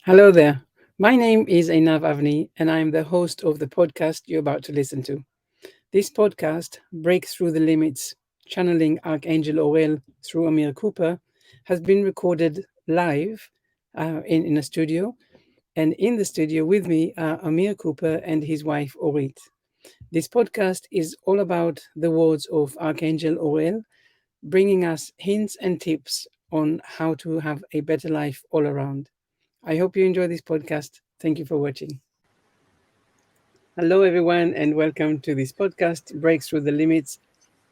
Hello there. My name is Einav Avni, and I am the host of the podcast you're about to listen to. This podcast, Breaks Through the Limits, channeling Archangel Orel through Amir Cooper, has been recorded live in a studio. And in the studio with me are Amir Cooper and his wife Orit. This podcast is all about the words of Archangel Orel, bringing us hints and tips on how to have a better life all around. I hope you enjoy this podcast. Thank you for watching. Hello, everyone, and welcome to this podcast, Breaks Through the Limits,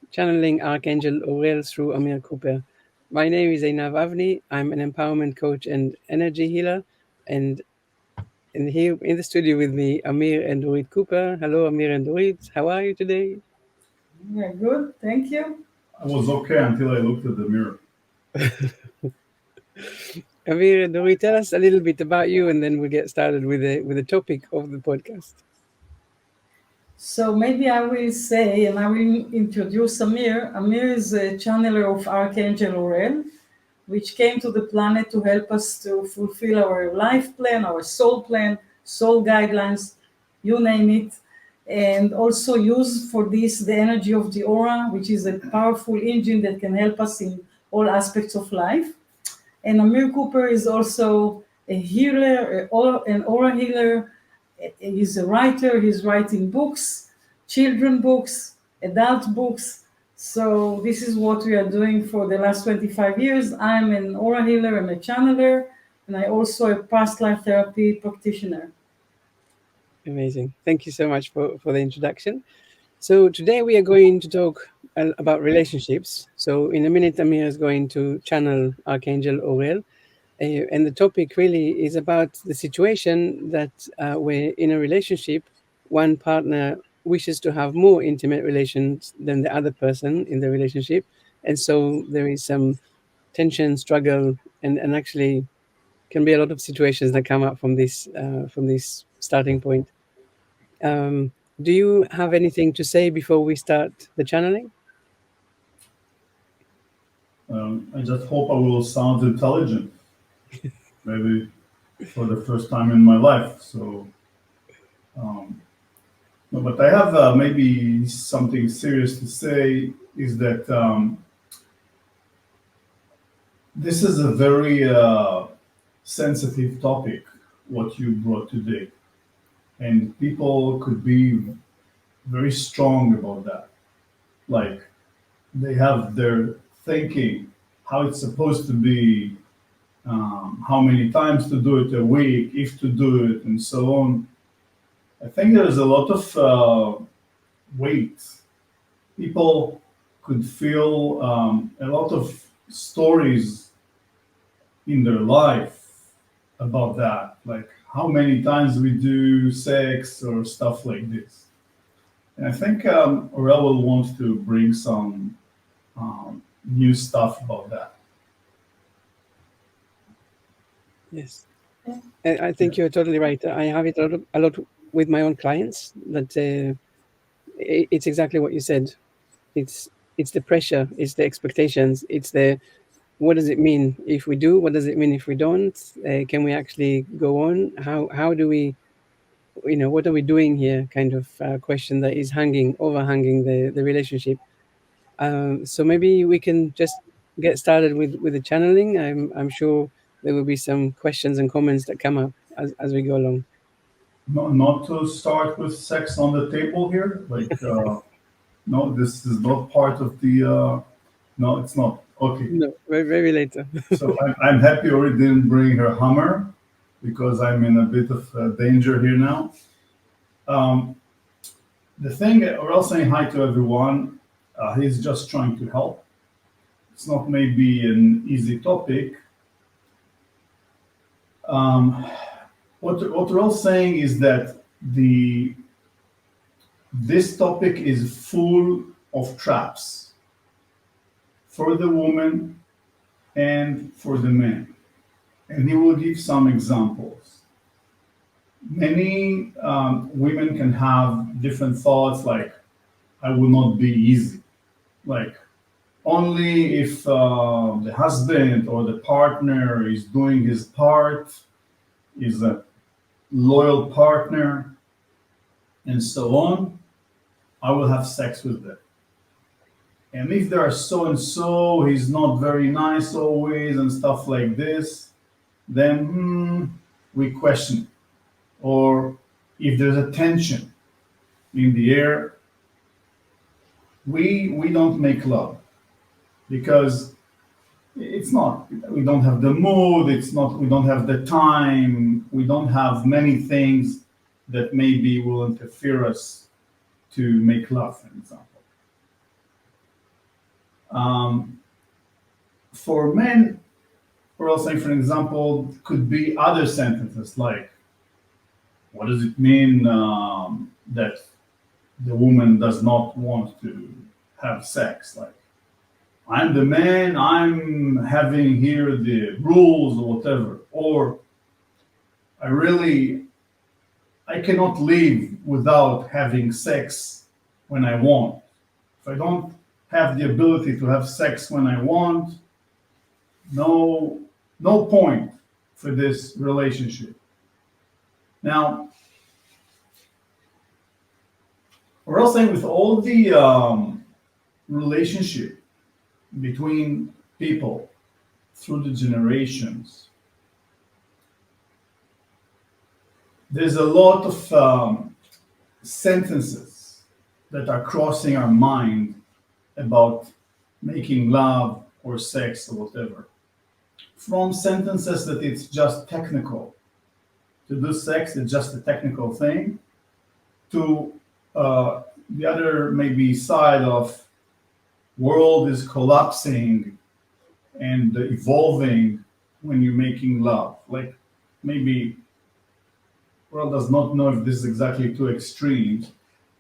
channeling Archangel Orel through Amir Cooper. My name is Einav Avni. I'm an empowerment coach and energy healer. And, and here in the studio with me, Amir and Orit Cooper. Hello, Amir and Orit. How are you today? Yeah, good. Thank you. I was okay until I looked at the mirror. Amir and Orit, tell us a little bit about you, and then we'll get started with the topic of the podcast. So maybe I will say, and I will introduce Amir. Amir is a channeler of Archangel Orel, which came to the planet to help us to fulfill our life plan, our soul guidelines, you name it. And also use for this the energy of the aura, which is a powerful engine that can help us in all aspects of life. And Amir Cooper is also a healer, an aura healer. He's a writer. He's writing books, children books, adult books. So this is what we are doing for the last 25 years. I'm an aura healer. I'm a channeler, and I also a past life therapy practitioner. Amazing. Thank you so much for the introduction. So today we are going to talk about relationships. So in a minute, Amir is going to channel Archangel Orel, and the topic really is about the situation that where in a relationship, one partner wishes to have more intimate relations than the other person in the relationship, and so there is some tension, struggle, and actually can be a lot of situations that come up from this starting point. Um, do you have anything to say before we start the channeling? I just hope I will sound intelligent, maybe for the first time in my life. Um, no, but I have maybe something serious to say is that this is a very sensitive topic, what you brought today. And people could be very strong about that. Like they have their thinking, how it's supposed to be, how many times to do it a week, if to do it, and so on. I think there's a lot of weight. People could feel a lot of stories in their life about that, like how many times we do sex or stuff like this. And I think Aurel will want to bring some new stuff about that. Yes, I think you're totally right. I have it a lot with my own clients. That it's exactly what you said. It's it's the pressure, it's the expectations, it's the what does it mean if we do? What does it mean if we don't? Can we actually go on? How do we? What are we doing here? Kind of question that is overhanging the relationship. So maybe we can just get started with the channeling. I'm sure there will be some questions and comments that come up as we go along. Not to start with sex on the table here. Like, no, this is not part of the. No, it's not. Okay. No, very later. So I'm happy Ori didn't bring her Hummer because I'm in a bit of danger here now. Um, the thing, we're all saying hi to everyone. He's just trying to help. It's not maybe an easy topic. Um, what we're all saying is that the this topic is full of traps for the woman and for the man. And he will give some examples. Many women can have different thoughts like, I will not be easy. Like, only if the husband or the partner is doing his part, is a loyal partner, and so on, I will have sex with them. And if they are so and so, he's not very nice always, and stuff like this, then we question it. Or if there's a tension in the air, we don't make love because it's not. We don't have the mood. It's not. We don't have the time. We don't have many things that maybe will interfere us to make love, for example. Um, for men, or else, like, for example, could be other sentences like, "What does it mean that the woman does not want to have sex?" Like, I'm the man, I'm having here the rules or whatever. Or I cannot live without having sex when I want. If I don't have the ability to have sex when I want, no point for this relationship. Now, we're all saying with all the relationship between people through the generations, there's a lot of sentences that are crossing our mind about making love or sex or whatever. From sentences that it's just technical. To do sex is just a technical thing, to the other maybe side of world is collapsing and evolving when you're making love. Like maybe world does not know if this is exactly too extreme,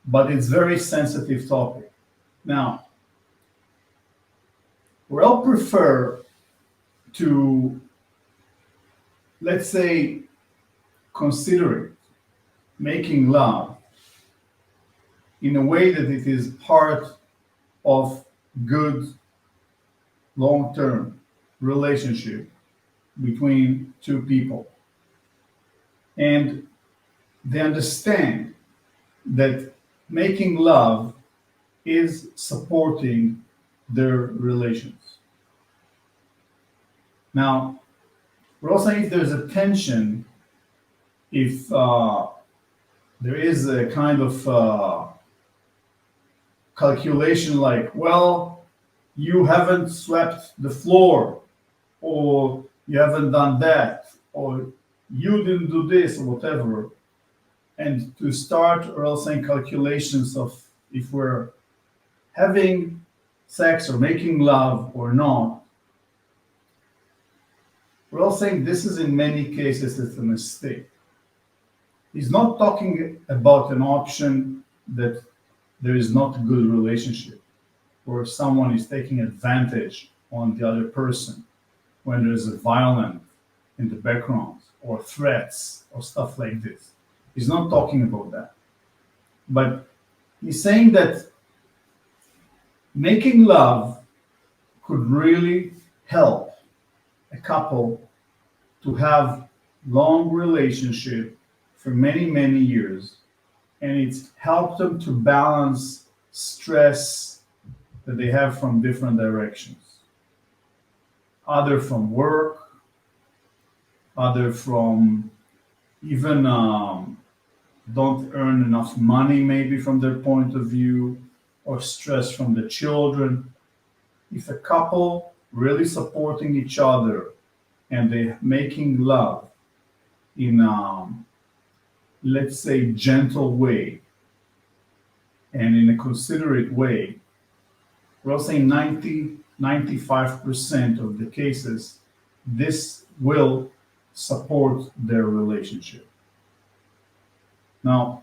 but it's very sensitive topic. Now, we all prefer to, let's say, consider it making love in a way that it is part of good long-term relationship between two people. And they understand that making love is supporting their relations. Now, we're also saying if there's a tension, if there is a kind of calculation like, well, you haven't swept the floor, or you haven't done that, or you didn't do this, or whatever, and to start or else saying calculations of if we're having sex or making love or not, we're all saying this is in many cases it's a mistake. He's not talking about an option that there is not a good relationship, or someone is taking advantage on the other person when there's a violence in the background or threats or stuff like this. He's not talking about that. But he's saying that making love could really help a couple to have long relationship for many, many years. And it's helped them to balance stress that they have from different directions. Other from work, other from even don't earn enough money maybe from their point of view, or stress from the children. If a couple really supporting each other and they making love in let's say gentle way and in a considerate way, we're saying 95% of the cases this will support their relationship. Now,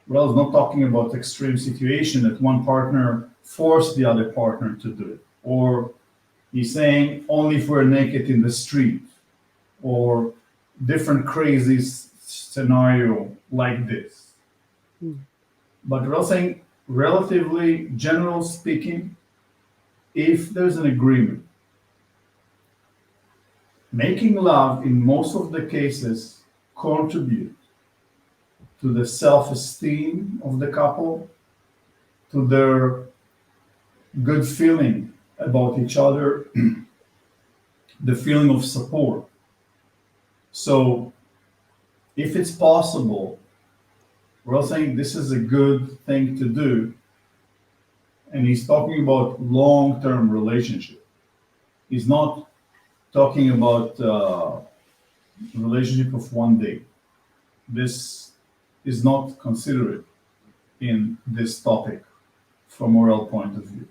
Raul's not talking about extreme situation that one partner forced the other partner to do it, or he's saying only if we're naked in the street, or different crazy scenario like this. But we're also saying, relatively general speaking, if there's an agreement, making love in most of the cases contribute to the self-esteem of the couple, to their good feeling about each other, the feeling of support. So if it's possible, we're all saying this is a good thing to do. And he's talking about long-term relationship. He's not talking about relationship of one day. This is not considered in this topic from moral point of view.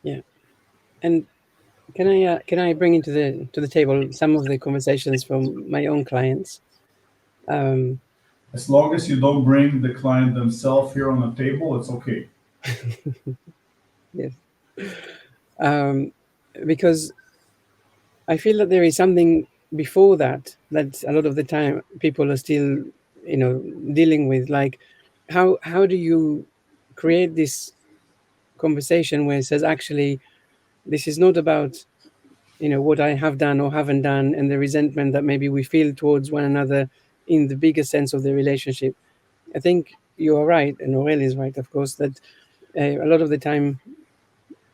Yeah. And can I bring into the table some of the conversations from my own clients? Um, As long as you don't bring the client themselves here on the table, it's okay. yes. Um, because I feel that there is something before that a lot of the time people are still, dealing with. Like, how do you create this conversation where it says, actually, this is not about, what I have done or haven't done, and the resentment that maybe we feel towards one another in the bigger sense of the relationship. I think you are right, and Orel is right, of course, that a lot of the time,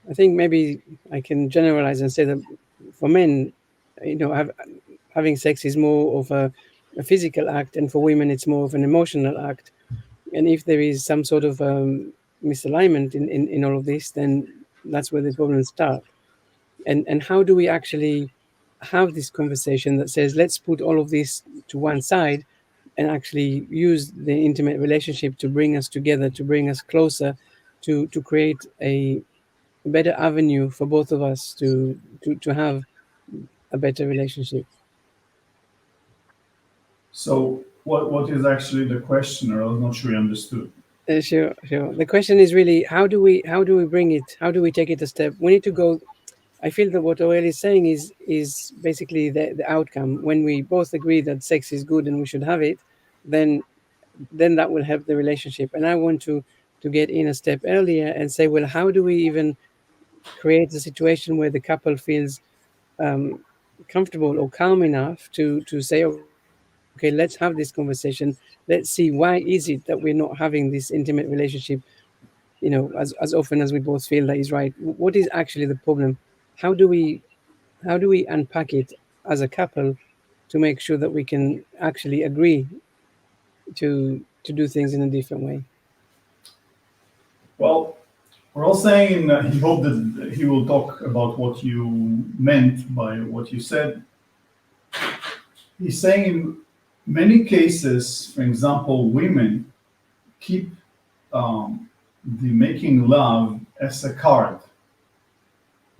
I think maybe I can generalize and say that for men, having sex is more of a physical act, and for women, it's more of an emotional act. And if there is some sort of misalignment in all of this, then that's where the problems start. And how do we actually have this conversation that says, let's put all of this to one side and actually use the intimate relationship to bring us together, to bring us closer, to create a better avenue for both of us to have a better relationship. So what is actually the question? Or I'm not sure you understood. Sure, sure. The question is really, how do we bring it? How do we take it a step? We need to go. I feel that what Orel is saying is basically the outcome. When we both agree that sex is good and we should have it, then that will help the relationship. And I want to get in a step earlier and say, well, how do we even create a situation where the couple feels um, comfortable or calm enough to say, okay, let's have this conversation. Let's see, why is it that we're not having this intimate relationship, as often as we both feel that is right? What is actually the problem? How do we unpack it as a couple to make sure that we can actually agree to do things in a different way? Well, we're all saying he hoped that he will talk about what you meant by what you said. He's saying in many cases, for example, women keep the making love as a card.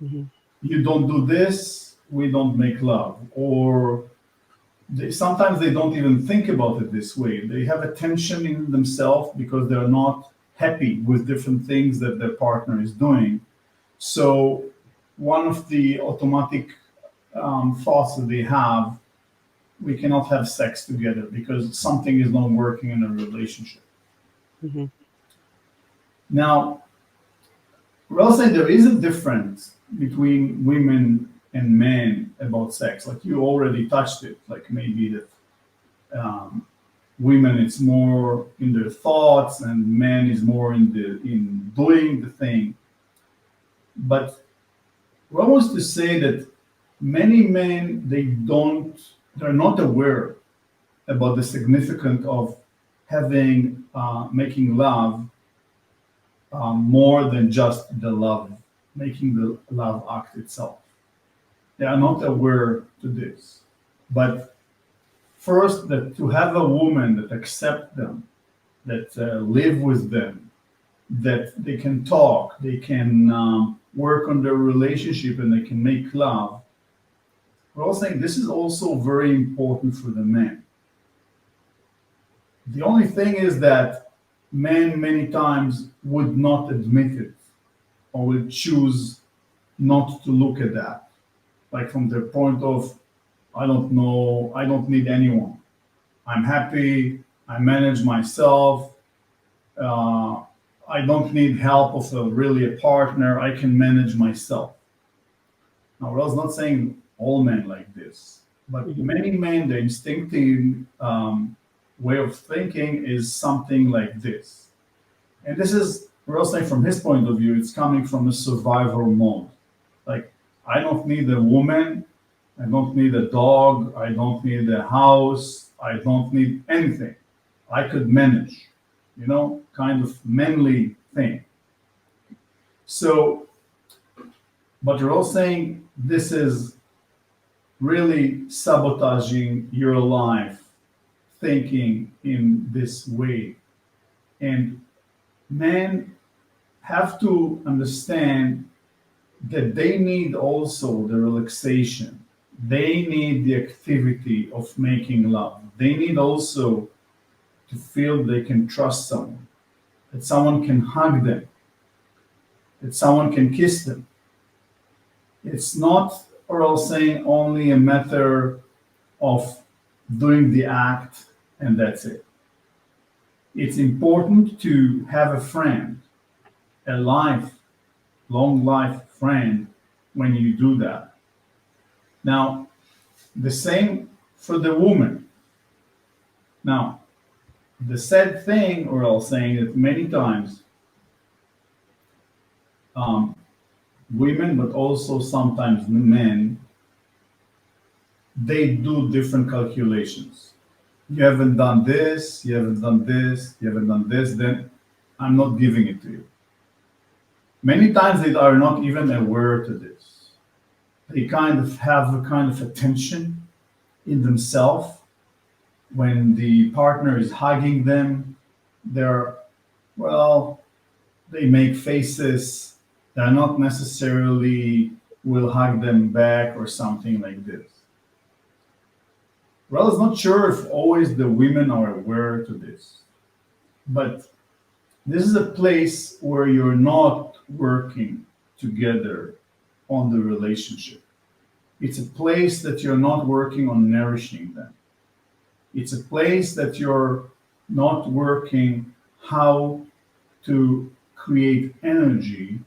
Hmm. You don't do this, we don't make love. Or sometimes they don't even think about it this way. They have a tension in themselves because they're not happy with different things that their partner is doing. So one of the automatic thoughts that they have, we cannot have sex together because something is not working in a relationship. Hmm. Now, we're also saying there is a difference between women and men about sex. Like you already touched it, like maybe that women it's more in their thoughts and men is more in doing the thing. But we want to say that many men they're not aware about the significance of having making love more than just the love, making the love act itself. They are not aware to this. But first, that to have a woman that accept them, that live with them, that they can talk, they can work on their relationship, and they can make love. We're also saying this is also very important for the men. The only thing is that men many times would not admit it or would choose not to look at that. Like from the point of, I don't know, I don't need anyone. I'm happy, I manage myself, uh, I don't need help of really a partner, I can manage myself. Now, I was not saying all men like this, But many men, the instinctive way of thinking is something like this. And this is, we're all saying from his point of view, it's coming from a survival mode. Like, I don't need a woman, I don't need a dog, I don't need a house, I don't need anything. I could manage, kind of manly thing. So, but you're all saying this is really sabotaging your life, thinking in this way. And men have to understand that they need also the relaxation. They need the activity of making love. They need also to feel they can trust someone, that someone can hug them, that someone can kiss them. It's not, or else saying, only a matter of doing the act and that's it. It's important to have a friend, a long life friend when you do that. Now, the same for the woman. Now, the sad thing, or else saying that many times, women, but also sometimes men, they do different calculations. You haven't done this, you haven't done this, you haven't done this, then I'm not giving it to you. Many times they are not even aware to this. They kind of have a kind of attention in themselves when the partner is hugging them. Well, they make faces. They're not necessarily will hug them back or something like this. Well, I'm not sure if always the women are aware to this, but this is a place where you're not working together on the relationship. It's a place that you're not working on nourishing them. It's a place that you're not working how to create energy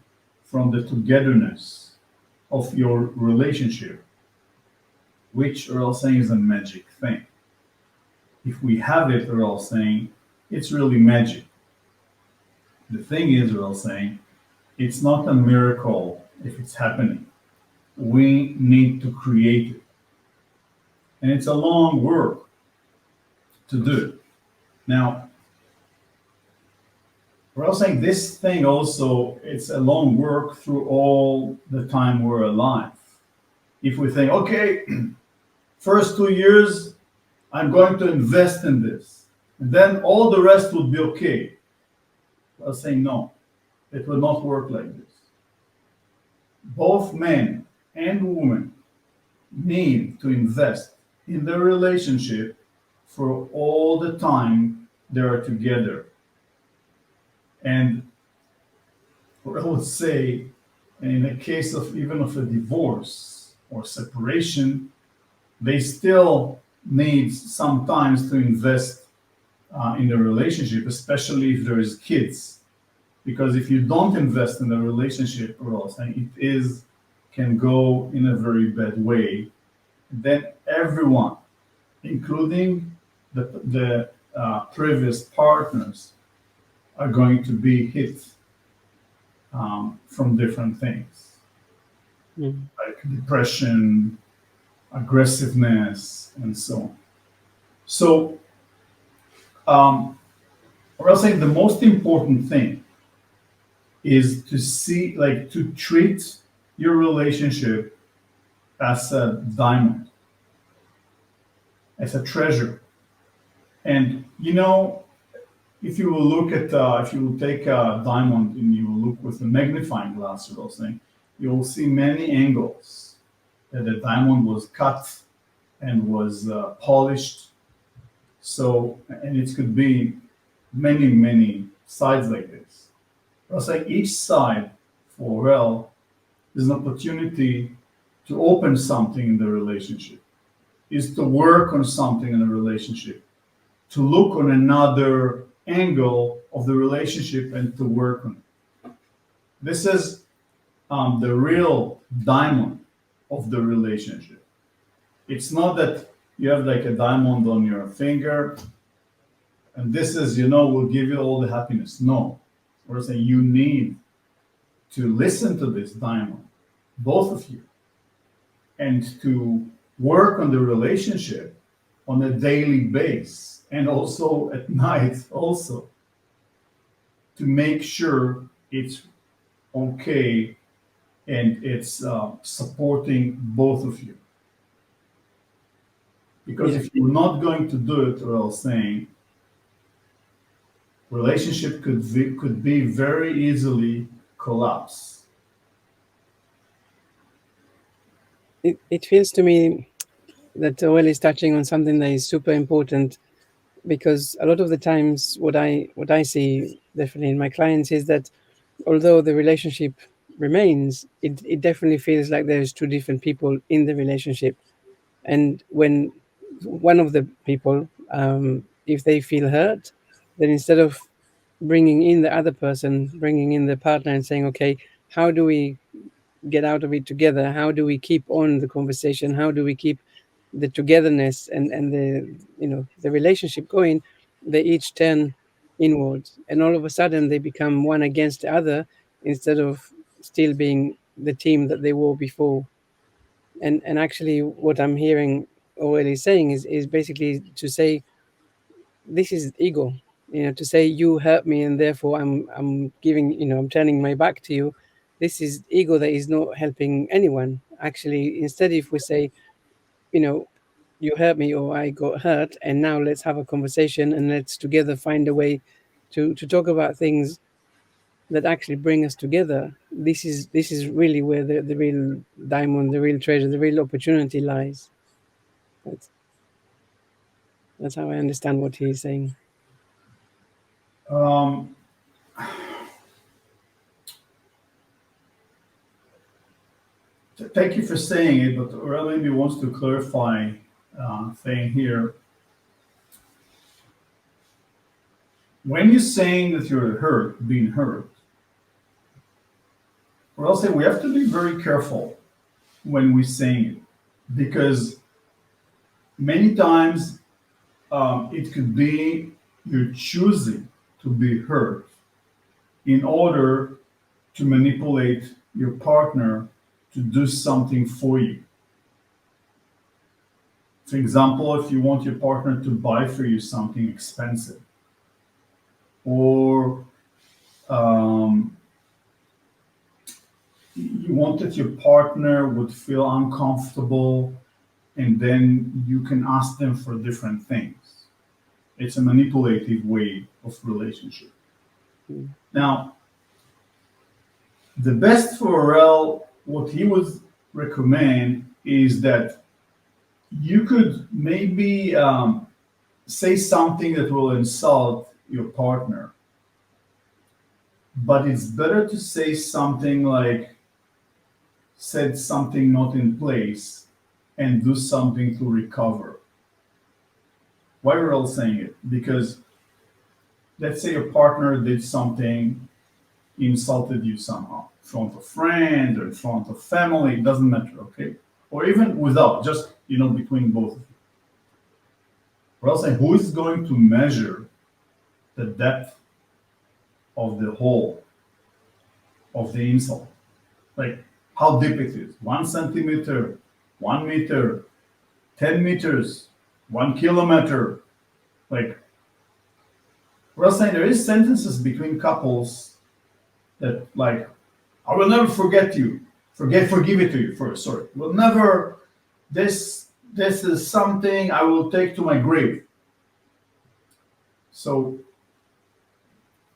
from the togetherness of your relationship, which Earl saying is a magic thing. If we have it, Earl saying, it's really magic. The thing is, Earl saying, it's not a miracle if it's happening. We need to create it. And it's a long work to do it. Now, we're also saying this thing also, it's a long work through all the time we're alive. If we think, okay, first 2 years, I'm going to invest in this, and then all the rest would be okay. I'll say no, it will not work like this. Both men and women need to invest in their relationship for all the time they are together. And I would say, in a case of even of a divorce or separation, they still need sometimes to invest in the relationship, especially if there is kids. Because if you don't invest in the relationship, it can go in a very bad way. Then everyone, including the previous partners, are going to be hit from different things, like depression, aggressiveness, and so on. So, we're saying the most important thing is to see, like, to treat your relationship as a diamond, as a treasure. And if you will look at, if you will take a diamond and you will look with a magnifying glass or those things, you will see many angles that the diamond was cut and was polished. So, and it could be many, many sides like this. I'll say each side for Orel is an opportunity to open something in the relationship, is to work on something in the relationship, to look on another angle of the relationship and to work on it. This is the real diamond of the relationship. It's not that you have like a diamond on your finger and this is, will give you all the happiness. No. We're saying you need to listen to this diamond, both of you, and to work on the relationship on a daily basis and also at night also to make sure it's okay and it's supporting both of you. Because Yeah, if you're not going to do it, or else saying, relationship could be very easily collapse. it feels to me that Orel is touching on something that is super important, because a lot of the times what I see definitely in my clients is that although the relationship remains, it definitely feels like there's two different people in the relationship. And when one of the people, if they feel hurt, then instead of bringing in the other person, bringing in the partner and saying, okay, how do we get out of it together? How do we keep on the conversation? How do we keep the togetherness and the the relationship going? They each turn inwards, and all of a sudden they become one against the other instead of still being the team that they were before. And actually, what I'm hearing Aurelie saying is basically to say this is ego. To say you hurt me and therefore I'm giving, I'm turning my back to you. This is ego that is not helping anyone. Actually, instead, if we say, you know, you hurt me or I got hurt, and now let's have a conversation and let's together find a way to talk about things that actually bring us together. This is really where the real diamond, the real treasure, the real opportunity lies. That's that's how I understand what he's saying. Um, Thank you for saying it, but Aurel maybe wants to clarify thing here. When you're saying that you're hurt, being hurt, Aurel say we have to be very careful when we're saying it, because many times it could be you're choosing to be hurt in order to manipulate your partner to do something for you. For example, if you want your partner to buy for you something expensive, or um, you want that your partner would feel uncomfortable, and then you can ask them for different things. It's a manipulative way of relationship. Mm. Now, the best for Orel, what he would recommend is that you could maybe say something that will insult your partner, but it's better to say something like, set something not in place and do something to recover. Why are we all saying it? Because let's say your partner did something, insulted you somehow, in front of friends or in front of family, it doesn't matter, okay? Or even without, just between both of you. We're all saying who is going to measure the depth of the hole of the insult? Like how deep it is. 1 centimeter, 1 meter, 10 meters, 1 kilometer. Like we're all saying there is sentences between couples that like, I will never forget you. Forgive it to you first, sorry. Will never, this is something I will take to my grave. So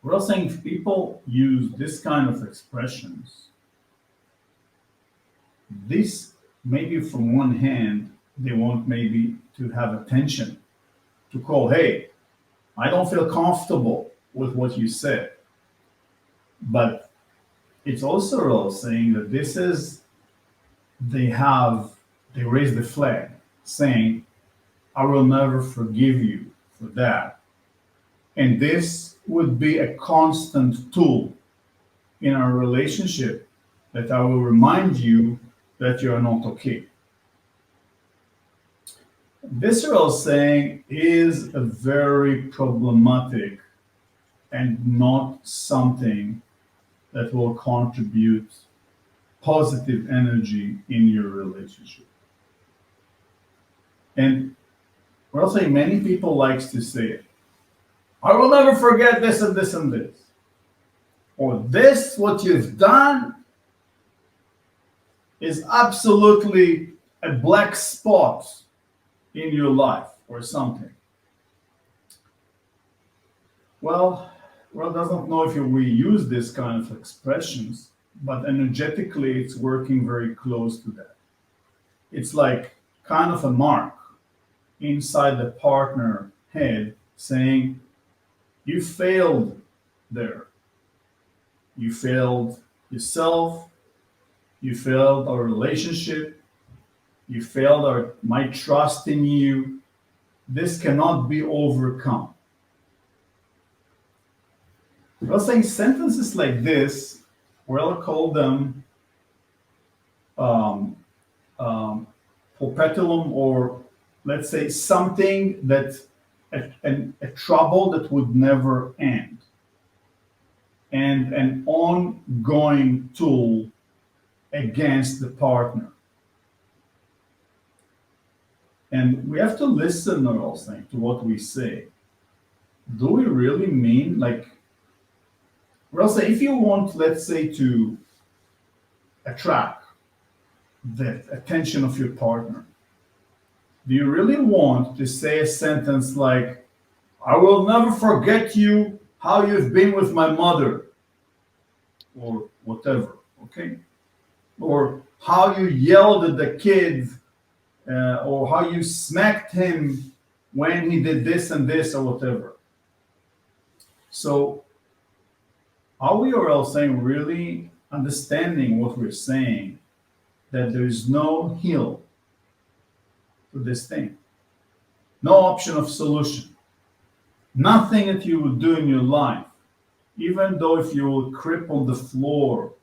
we're all saying if people use this kind of expressions, this maybe from one hand, they want maybe to have attention, to call, hey, I don't feel comfortable with what you said. But it's also all saying that this is, they raise the flag saying, I will never forgive you for that. And this would be a constant tool in our relationship that I will remind you that you are not okay. visceral saying is a very problematic and not something that will contribute positive energy in your relationship. And we're also saying many people likes to say it. I will never forget this and this and this. Or this, what you've done, is absolutely a black spot in your life or something. Well, doesn't know if we use this kind of expressions, but energetically it's working very close to that. It's like kind of a mark inside the partner head saying, you failed there. You failed yourself. You failed our relationship. You failed my trust in you. This cannot be overcome. I was saying sentences like this, we'll call them perpetuum, or let's say something that a trouble that would never end, and an ongoing tool against the partner. And we have to listen also to what we say. Do we really mean, like, well, say if you want, let's say, to attract the attention of your partner, do you really want to say a sentence like, I will never forget you, how you've been with my mother, or whatever, okay? Or how you yelled at the kid, or how you smacked him when he did this and this, or whatever. So, are we or else saying really understanding what we're saying, that there is no heal to this thing, no option of solution, nothing that you will do in your life, even though if you will creep on the floor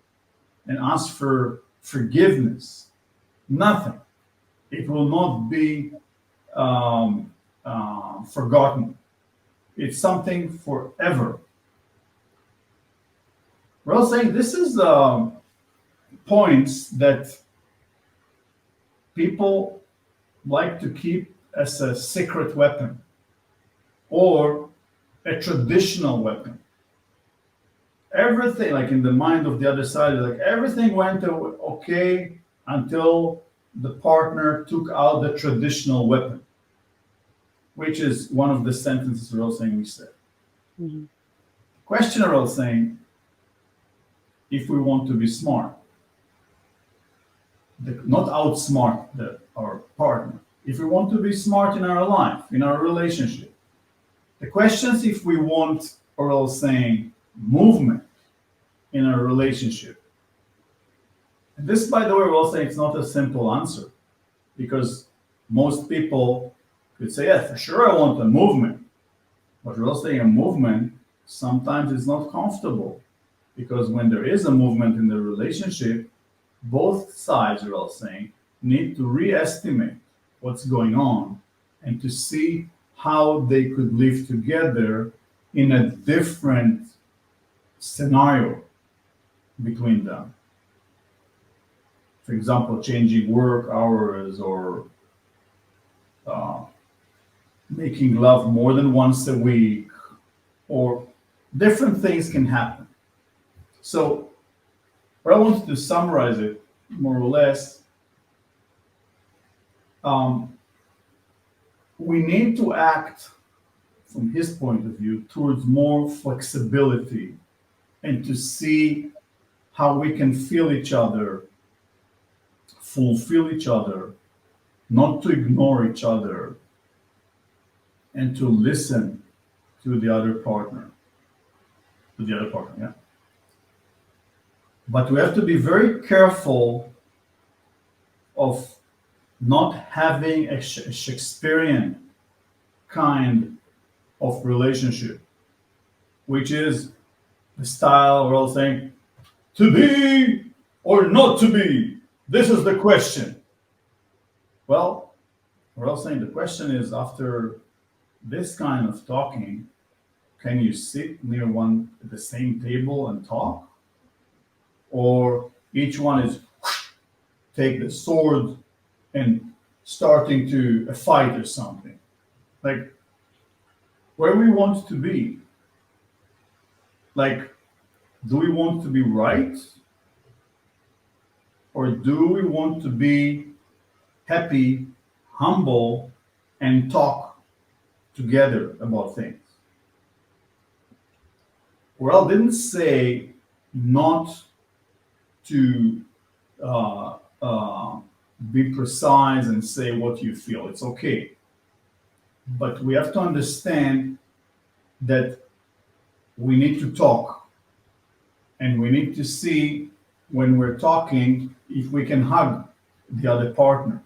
and ask for forgiveness, nothing. It will not be forgotten. It's something forever. We're all saying this is points that people like to keep as a secret weapon or a traditional weapon. Everything, like in the mind of the other side, like everything went okay until the partner took out the traditional weapon, which is one of the sentences we're all saying we said. Mm-hmm. Question are all saying, if we want to be smart, not outsmart our partner, if we want to be smart in our life, in our relationship, the questions if we want, or else saying, movement in our relationship. And this, by the way, we're all saying it's not a simple answer, because most people could say, yeah, for sure I want a movement. But we're all saying a movement sometimes is not comfortable, because when there is a movement in the relationship, both sides are all saying need to re-estimate what's going on and to see how they could live together in a different scenario between them. For example, changing work hours, or making love more than once a week, or different things can happen. So, what I wanted to summarize it more or less, we need to act from his point of view towards more flexibility and to see how we can feel each other, fulfill each other, not to ignore each other, and to listen to the other partner. Yeah. But we have to be very careful of not having a Shakespearean kind of relationship, which is the style we're all saying, to be or not to be, this is the question. Well, We're all saying the question is, after this kind of talking, can you sit near one at the same table and talk? Or each one is take the sword and starting to a fight or something? Like, where we want to be? Like, do we want to be right? Or do we want to be happy, humble, and talk together about things? Well, didn't say not to uh, uh, be precise and say what you feel. It's okay. But we have to understand that we need to talk and we need to see when we're talking if we can hug the other partner,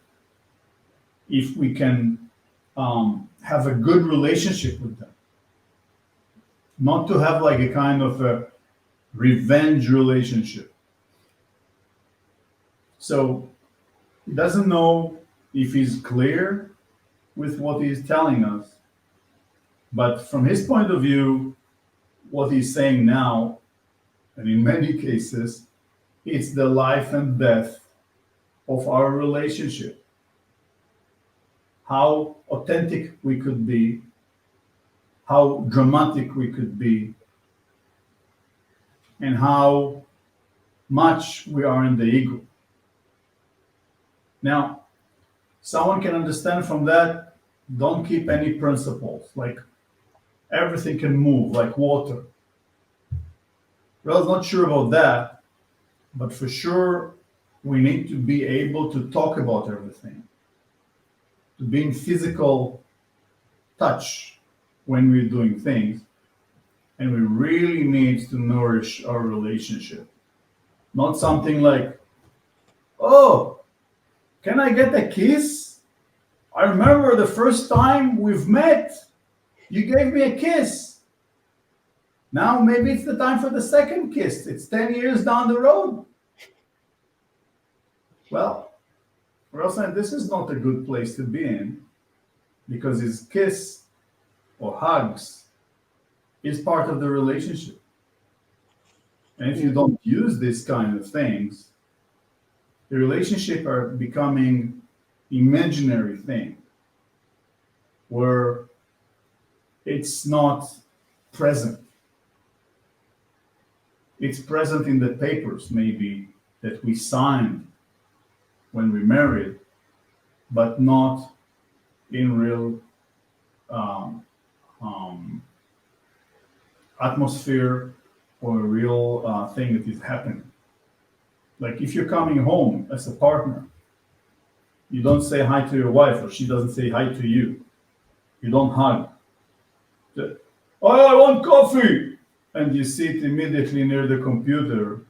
if we can have a good relationship with them, not to have like a kind of a revenge relationship. So he doesn't know if he's clear with what he's telling us, but from his point of view, what he's saying now, and in many cases, it's the life and death of our relationship. How authentic we could be, how dramatic we could be, and how much we are in the ego. Now, someone can understand from that, don't keep any principles, like everything can move like water. Well, I'm not sure about that, but for sure, we need to be able to talk about everything, to be in physical touch when we're doing things, and we really need to nourish our relationship. Not something like, oh, can I get a kiss? I remember the first time we've met, you gave me a kiss. Now maybe it's the time for the second kiss. It's 10 years down the road. Well, Rosanne, this is not a good place to be in because his kiss or hugs is part of the relationship. And if you don't use these kind of things, the relationship are becoming imaginary thing where it's not present. It's present in the papers maybe that we signed when we married, but not in real um, um, atmosphere or a real thing that is happening. Like if you're coming home as a partner, you don't say hi to your wife or she doesn't say hi to you. You don't hug. Oh, I want coffee! And you sit immediately near the computer.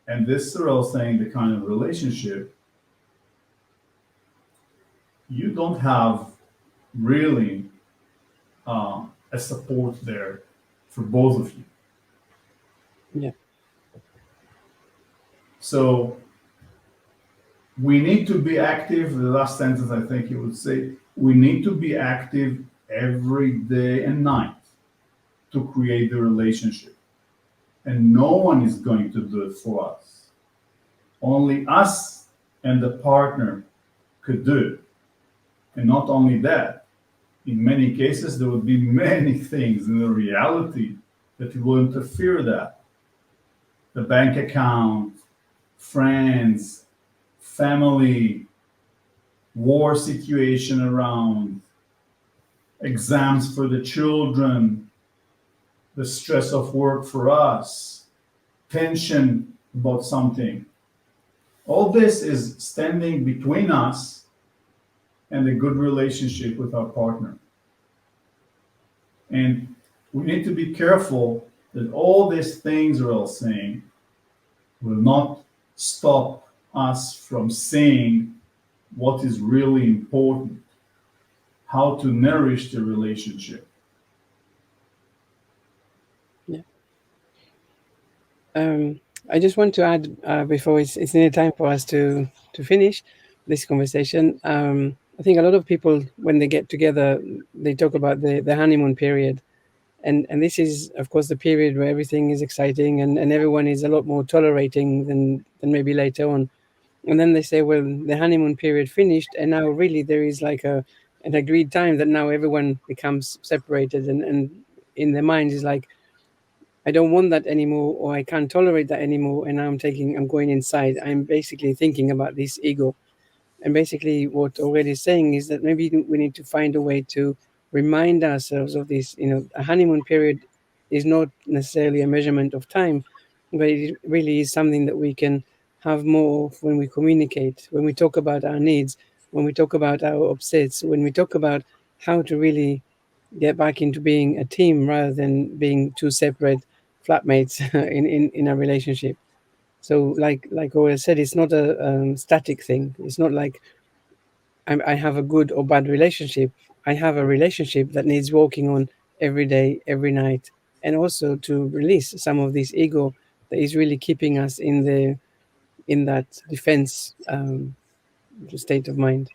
And this is all saying the kind of relationship you don't have really a support there for both of you. Yeah. So we need to be active. The last sentence I think you would say, we need to be active every day and night to create the relationship. And no one is going to do it for us. Only us and the partner could do it. And not only that, in many cases, there would be many things in the reality that will interfere that. The bank account, friends, family, war situation around, exams for the children, the stress of work for us, tension about something. All this is standing between us and a good relationship with our partner. And we need to be careful that all these things we're all saying will not stop us from saying what is really important, how to nourish the relationship. Yeah. I just want to add before it's nearly time for us to finish this conversation. I think a lot of people, when they get together, they talk about the honeymoon period. And this is, of course, the period where everything is exciting and everyone is a lot more tolerating than maybe later on. And then they say, well, the honeymoon period finished, and now really there is like an agreed time that now everyone becomes separated, and in their minds is like, I don't want that anymore, or I can't tolerate that anymore, and now I'm going inside. I'm basically thinking about this ego. And basically, what Orel is saying is that maybe we need to find a way to remind ourselves of this. A honeymoon period is not necessarily a measurement of time, but it really is something that we can have more of when we communicate, when we talk about our needs, when we talk about our upsets, when we talk about how to really get back into being a team rather than being two separate flatmates in a relationship. So, like Orel said, it's not a static thing. It's not like I have a good or bad relationship. I have a relationship that needs working on every day, every night, and also to release some of this ego that is really keeping us in that defense state of mind.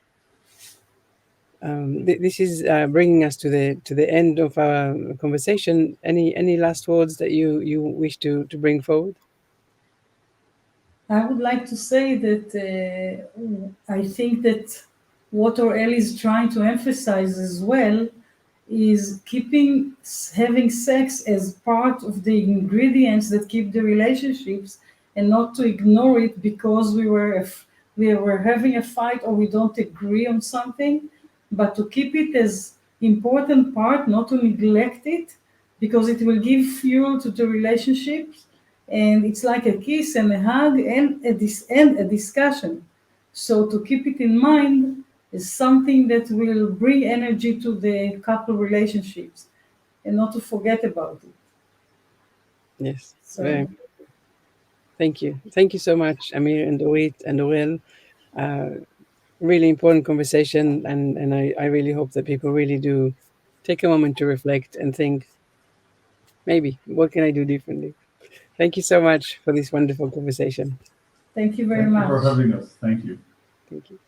This is bringing us to the end of our conversation. Any last words that you wish to bring forward? I would like to say that I think that what Orel is trying to emphasize as well is keeping having sex as part of the ingredients that keep the relationships, and not to ignore it because we were having a fight or we don't agree on something, but to keep it as important part, not to neglect it, because it will give fuel to the relationships, and it's like a kiss and a hug and a discussion. So to keep it in mind is something that will bring energy to the couple relationships, and not to forget about it. Yes, very. So Thank you so much, Amir and Orit and Orel. Really important conversation, and I really hope that people really do take a moment to reflect and think, maybe what can I do differently. Thank you so much for this wonderful conversation. thank you very Thank you for much. having us. Thank you. Thank you.